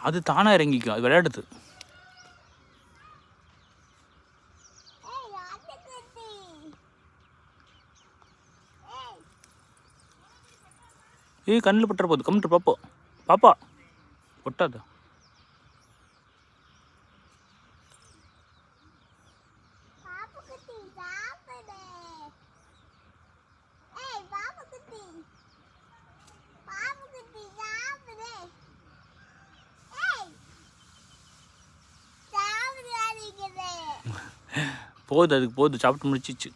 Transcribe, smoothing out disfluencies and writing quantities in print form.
அது தானாக இறங்கிக்கும், அது விளையாடுது. கண்ணில் பட்டுற போகுது, கம்மிட்டு பாப்போம். பாப்பா ஒட்டாது. போகுது, அதுக்கு போகுது, சாப்பிட்டு முடிச்சிச்சு.